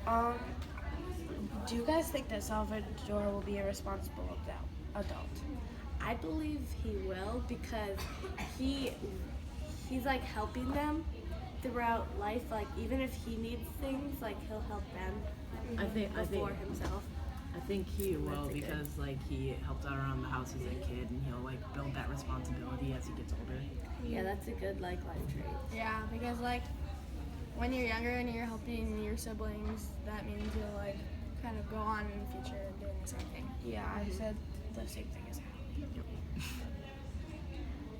Um, do you guys think that Salvador will be a responsible adult? I believe he will because he he's like helping them throughout life. Like even if he needs things, like he'll help them before himself. I think he will That's a because like he helped out around the house as a kid, and he'll like build that responsibility as he gets older. Yeah, that's a good like life trait. Yeah, because like when you're younger and you're helping your siblings, that means you'll like kind of go on in the future doing the same thing. Yeah, I said the same thing as Hal.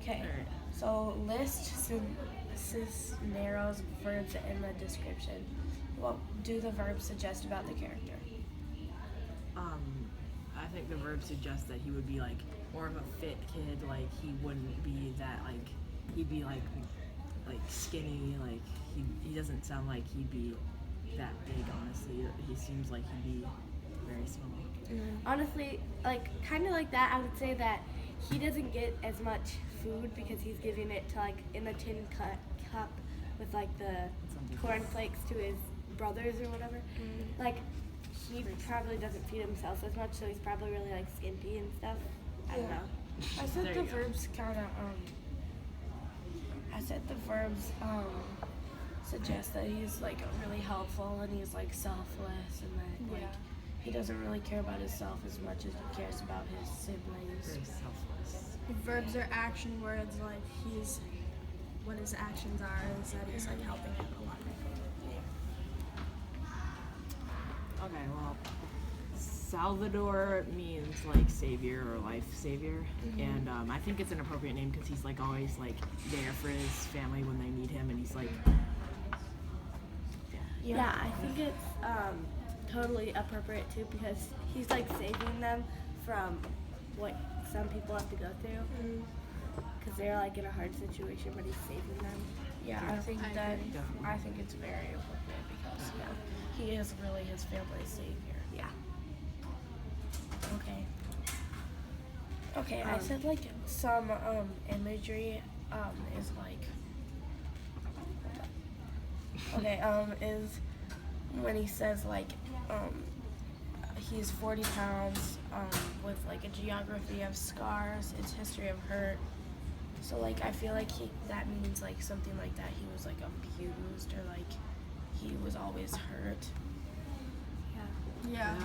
Okay, Alright. so list scenarios, verbs in the description. What do the verbs suggest about the character? I think the verb suggests that he would be like more of a fit kid. Like he wouldn't be that like he'd be like skinny. Like he doesn't sound like he'd be that big. Honestly, he seems like he'd be very small. Honestly, like kind of like that, I would say that he doesn't get as much food because he's giving it to like in a tin cup with like the cornflakes to his brothers or whatever. Like he probably doesn't feed himself as much, so he's probably really like skimpy and stuff. I don't know. I said There the you go. verbs kind of suggest that he's like really helpful and he's like selfless and that like he doesn't really care about himself as much as he cares about his siblings. Very selfless. Verbs are action words. Like what his actions are is that he's like helping out a lot of people. Okay, well, Salvador means like savior or life savior, and I think it's an appropriate name because he's like always like there for his family when they need him, and he's like, Yeah, I think it's totally appropriate too because he's like saving them from what some people have to go through because they're like in a hard situation, but he's saving them. Yeah, I think I that agree. I think it's very appropriate because he is really his family's savior. Yeah. Okay. Okay, I said like some imagery is like is when he says like he's 40 pounds with like a geography of scars, its history of hurt. So like I feel like that means like something like that he was like abused or like he was always hurt. Yeah,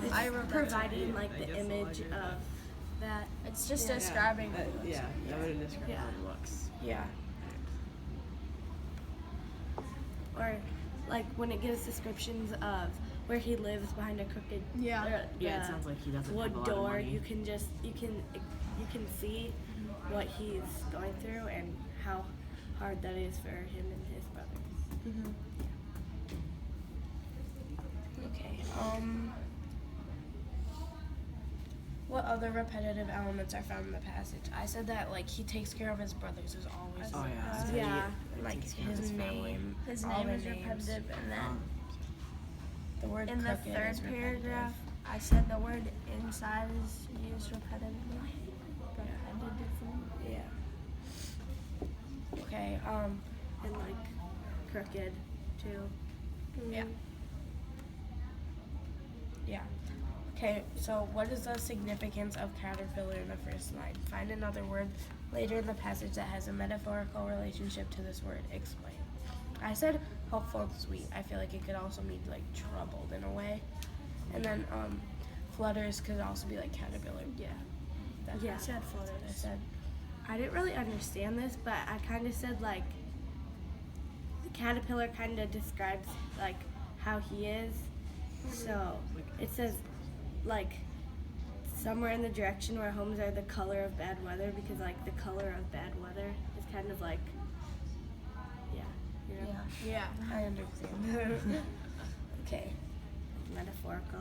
It's I wrote that providing down. like the image of that. It's just describing. what it looks yeah, like. that would describe Yeah. how he looks. Yeah. Or like when it gives descriptions of where he lives behind a crooked Yeah. Yeah, it sounds like he doesn't wood have a lot of door. money. You can see what he's going through and how hard that is for him and his brothers. Okay. What other repetitive elements are found in the passage? I said that like he takes care of his brothers is always Oh yeah, so Yeah. like takes care of his family. name. His all name the is names. repetitive, and then The word in the crooked third is repetitive. paragraph, I said the word inside is used repetitively. Yeah. Okay. And like crooked too. Yeah. Yeah. Okay, so what is the significance of caterpillar in the first line? Find another word later in the passage that has a metaphorical relationship to this word. Explain. I said hopeful and sweet. I feel like it could also mean like troubled in a way. And then flutters could also be like caterpillar. Yeah. That's Yeah. what I said flutters. I said I didn't really understand this, but I kind of said like the caterpillar kind of describes like how he is. So it says like somewhere in the direction where homes are the color of bad weather because like the color of bad weather is kind of like you know, Yeah. I understand. Okay. metaphorical.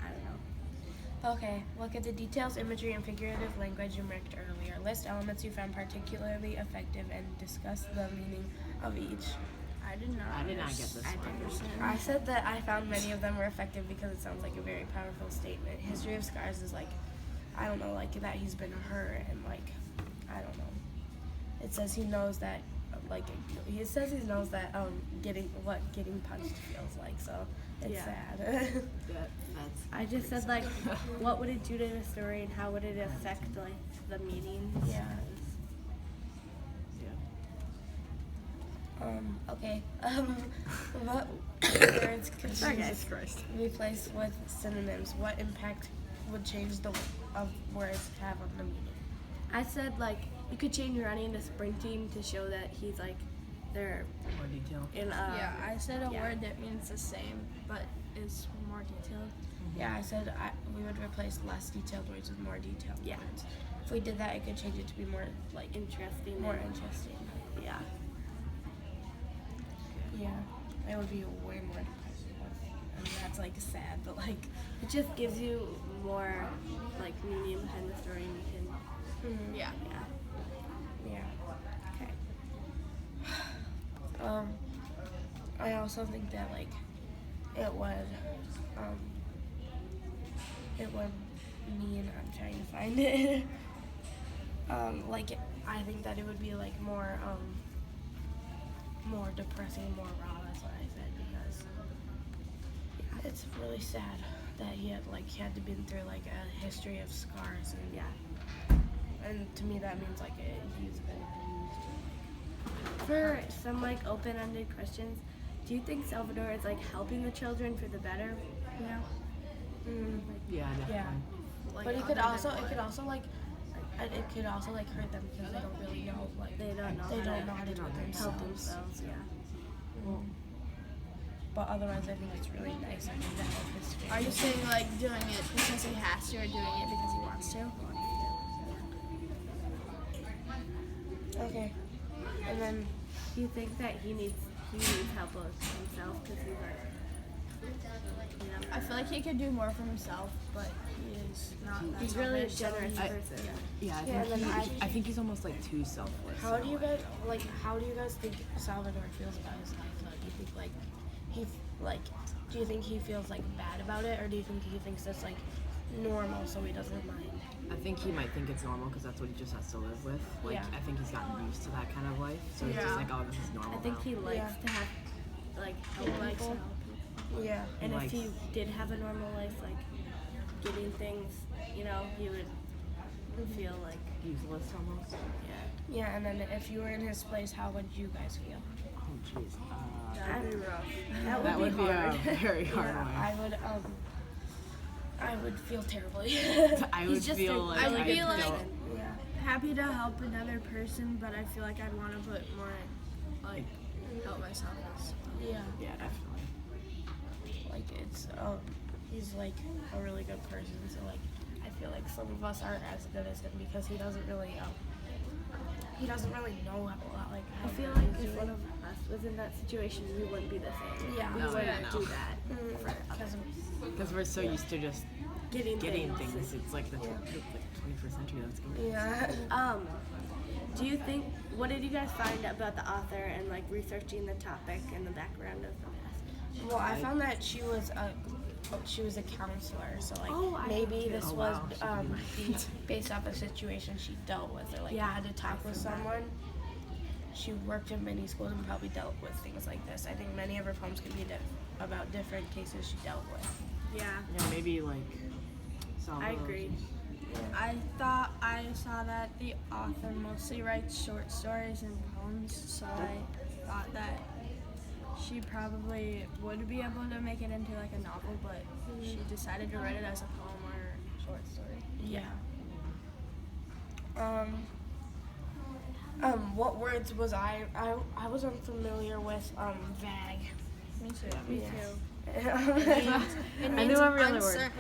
I don't know. Okay, look at the details, imagery, and figurative language you marked earlier. List elements you found particularly effective and discuss the meaning of each. I did not. I did not get this one. I said that I found many of them were effective because it sounds like a very powerful statement. History of scars is like, I don't know, like that he's been hurt and like, I don't know. It says he knows that, like, he says he knows that getting punched feels like. So It's Yeah. sad. That's I just said like, what would it do to the story and how would it affect like the meaning? Yeah. yeah. Okay. What words could Jesus you Christ. replace with synonyms? What impact would change the of words have on the meaning? I said like you could change running to sprinting to show that he's like they're More detail. in Yeah, I said a yeah. word that means the same, but is more detailed. Yeah, I said we would replace less detailed words with more detailed Yeah. words. If we did that, it could change it to be more like interesting. more and- interesting. Yeah. Yeah, it would be way more depressing. I mean, that's like sad, but like. It just gives you more like meaning behind the story and you can Yeah. yeah. Yeah. Okay. I also think that like it would mean I'm trying to find it. Like I think that it would be like more depressing, more raw. That's what I said because it's really sad that he had to been through like a history of scars and and to me that means like he's been abused. For some like open-ended questions, do you think Salvador is like helping the children for the better? You know? Yeah, definitely. Yeah. Like, But it other could than also what? like hurt them because they don't really know like They don't know they how don't to know how to do it help themselves. themselves. Yeah. But otherwise, I think it's really nice of him to help his family. Are you saying like doing it because he has to or doing it because he wants to? Okay. And then Do you think that he needs help with himself because he's like, you know, I feel like he could do more for himself, but he is not. that he's really a selfish, so generous he- person. Yeah, I Yeah, think, then I think he's almost like too selfless. how in do a you way. guys how do you guys think Salvador feels about his life? Though? Do you think like do you think he feels like bad about it, or do you think he thinks it's like normal so he doesn't mind? I think he might think it's normal because that's what he just has to live with. Like, Yeah. I think he's gotten used to that kind of life, so he's just Yeah. like, oh, this is normal I think now. he likes Yeah. to have like help He likes people. to help. Yeah. And He if he likes- did have a normal life, like getting things, you know, he would feel like Useless almost. Yeah, and then if you were in his place, how would you guys feel? Oh, jeez. That'd be rough. that would be hard. a very hard Yeah, one. I would feel terribly. I would He's just feel a like really I good don't- person. Yeah. Happy to help another person, but I feel like I'd want to put more, like, help myself as well. Yeah. Yeah, definitely. Like it's he's like a really good person, so like I feel like some of us aren't as good as him because he doesn't really know how like I how feel to like do if it. one of us was in that situation, we wouldn't be the same. Yeah. We No, wouldn't yeah, no. do that. because Because we're so used to just Getting getting things. things. It's like the 21st century. That's good. yeah. Do you think, what did you guys find about the author and like researching the topic and the background of the past? Well, I found that she was a counselor, so like Oh, I maybe did this too. Oh, was wow. She could be based off a situation she dealt with, or like Yeah, had to talk I with saw that. someone. She worked in many schools and probably dealt with things like this. I think many of her poems could be about different cases she dealt with. Yeah, Yeah, maybe like. I agree. I thought I saw that the author mostly writes short stories and poems, so I thought that she probably would be able to make it into like a novel, but she decided to write it as a poem or short story. Yeah. What words was I was unfamiliar with vag. Me too. Me Yeah. too. It I means knew every other word.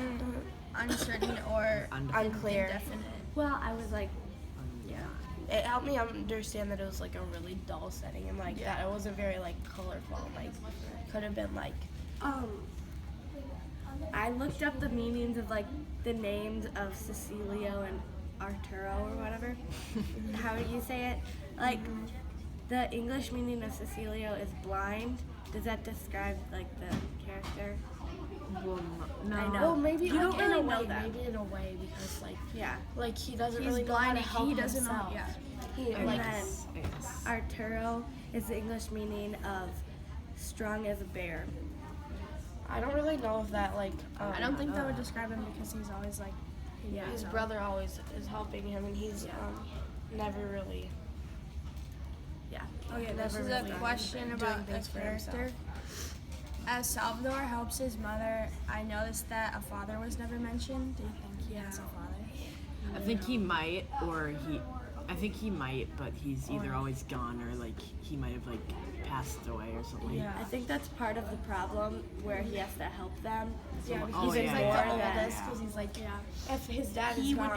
uncertain or Unclear. indefinite. Well, I was like, yeah. It helped me understand that it was like a really dull setting and like that it wasn't very like colorful. Like could have been like I looked up the meanings of like the names of Cecilio and Arturo or whatever. How do you say it? Like the English meaning of Cecilio is blind. Does that describe like the character? Well, no. I know. well maybe You like, don't in really a know way, that. maybe in a way because Yeah. like he doesn't He's really know how blind to and help he doesn't know. himself. Yeah. He, And like then Yes. Arturo is the English meaning of strong as a bear. I don't really know if that like. I don't think that would describe him because he's always like. Yeah. His brother always is helping him, and he's never really. Yeah. Okay, this never is a really question doing about a things for himself. character. As Salvador helps his mother, I noticed that a father was never mentioned. Do you think he has a father? I think he might, I think he might, but he's either always gone or like he might have like passed away or something. Yeah. I think that's part of the problem where he has to help them. Yeah, Oh, because he's yeah, like yeah. the More than- oldest. Because he's like, if his dad He is would gone.